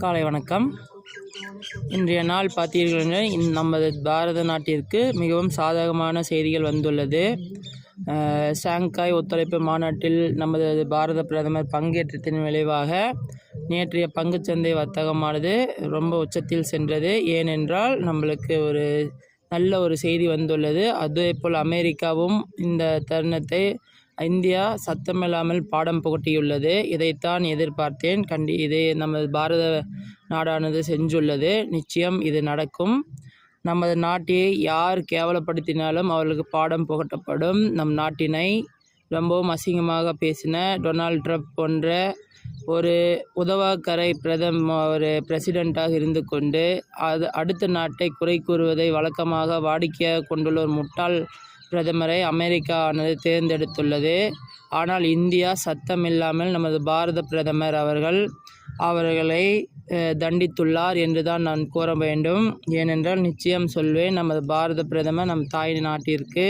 காலை வணக்கம். இன்றைய நாள் பார்த்தீர்கள் என்றால் நமது பாரத நாட்டிற்கு மிகவும் சாதகமான செய்திகள் வந்துள்ளது. ஷாங்காய் ஒத்துழைப்பு மாநாட்டில் நமது பாரத பிரதமர் பங்கேற்றத்தின் விளைவாக நேற்றைய பங்குச்சந்தை வர்த்தகமானது ரொம்ப உச்சத்தில் சென்றது. ஏனென்றால் நம்மளுக்கு ஒரு நல்ல ஒரு செய்தி வந்துள்ளது. அதேபோல் அமெரிக்காவும் இந்த தருணத்தை இந்தியா சத்தமில்லாமல் பாடம் புகட்டியுள்ளது. இதைத்தான் எதிர்பார்த்தேன். இதை நமது பாரத நாடானது செஞ்சுள்ளது. நிச்சயம் இது நடக்கும். நமது நாட்டை யார் கேவலப்படுத்தினாலும் அவர்களுக்கு பாடம் புகட்டப்படும். நம் நாட்டினை ரொம்பவும் அசிங்கமாக பேசின டொனால்ட் ட்ரம்ப் போன்ற ஒரு உதவாக்கரை ஒரு பிரசிடெண்ட்டாக இருந்து கொண்டு அடுத்த நாட்டை குறை கூறுவதை வழக்கமாக வாடிக்கையாக கொண்டுள்ள ஒரு முட்டாள் பிரதமரை அமெரிக்கா ஆனது தேர்ந்தெடுத்துள்ளது. ஆனால் இந்தியா சத்தமில்லாமல் நமது பாரத பிரதமர் அவர்களை தண்டித்துள்ளார் என்று தான் நான் கூற வேண்டும். ஏனென்றால் நிச்சயம் சொல்வேன், நமது பாரத பிரதமர் நம் தாய் நாட்டிற்கு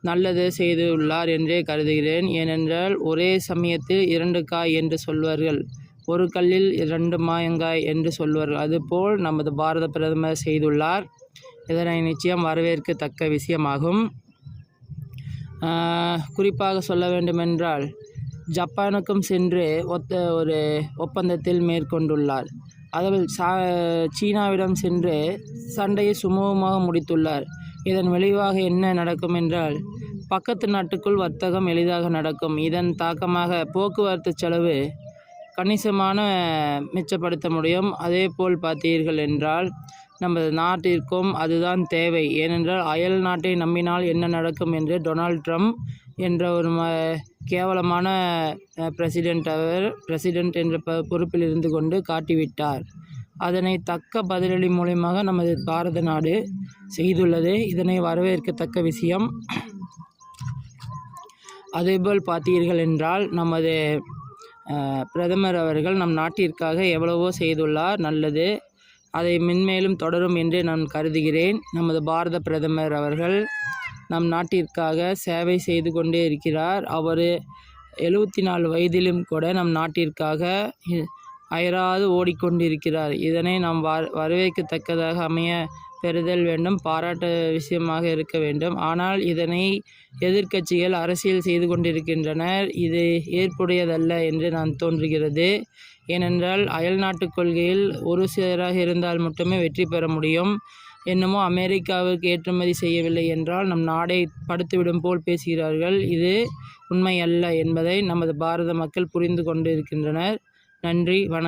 நல்லது செய்துள்ளார் என்றே கருதுகிறேன். ஏனென்றால் ஒரே சமயத்தில் 2 காய் என்று சொல்வார்கள், ஒரு கல்லில் 2 மாங்காய் என்று சொல்வார்கள். அதுபோல் நமது பாரத பிரதமர் செய்துள்ளார். இதனை நிச்சயம் வரவேற்கத்தக்க விஷயமாகும். குறிப்பாக சொல்ல வேண்டுமென்றால் ஜப்பானுக்கும் சென்று ஒரு ஒப்பந்தத்தில் மேற்கொண்டுள்ளார். அதில் சீனாவிடம் சென்று சண்டையை சுமூகமாக முடித்துள்ளார். இதன் விளைவாக என்ன நடக்கும் என்றால் பக்கத்து நாட்டுக்குள் வர்த்தகம் எளிதாக நடக்கும். இதன் தாக்கமாக போக்குவரத்து செலவு கணிசமான மிச்சப்படுத்த முடியும். அதே போல் பார்த்தீர்கள் என்றால் நமது நாட்டிற்கும் அதுதான் தேவை. ஏனென்றால் அயல் நாட்டை நம்பினால் என்ன நடக்கும் என்று டொனால்ட் ட்ரம்ப் என்ற ஒரு கேவலமான பிரசிடெண்ட் என்ற பொறுப்பில் இருந்து கொண்டு காட்டிவிட்டார். அதனை தக்க பதிலடி மூலமாக நமது பாரத நாடு செய்துள்ளது. இதனை வரவேற்கத்தக்க விஷயம். அதேபோல் பார்த்தீர்கள் என்றால் நமது பிரதமர் அவர்கள் நம் நாட்டிற்காக எவ்வளவோ செய்துள்ளார். நல்லது, அதை மென்மேலும் தொடரும் என்று நான் கருதுகிறேன். நமது பாரத பிரதமர் அவர்கள் நம் நாட்டிற்காக சேவை செய்து கொண்டே இருக்கிறார். அவர் 74 வயதிலும் கூட நம் நாட்டிற்காக அயராது ஓடிக்கொண்டிருக்கிறார். இதனை நாம் வரவேற்கத்தக்கதாக அமைய பெறுதல் வேண்டும், பாராட்ட விஷயமாக இருக்க வேண்டும். ஆனால் இதனை எதிர்க்கட்சிகள் அரசியல் செய்து கொண்டிருக்கின்றனர். இது ஏற்புடையதல்ல என்று நான் தோன்றுகிறது. ஏனென்றால் அயல்நாட்டு கொள்கையில் ஒரு சிலராக இருந்தால் மட்டுமே வெற்றி பெற முடியும். என்னமோ அமெரிக்காவுக்கு ஏற்றுமதி செய்யவில்லை என்றால் நம் நாடை படுத்துவிடும் போல் பேசுகிறார்கள். இது உண்மை அல்ல என்பதை நமது பாரத மக்கள் புரிந்து கொண்டிருக்கின்றனர். நன்றி, வணக்கம்.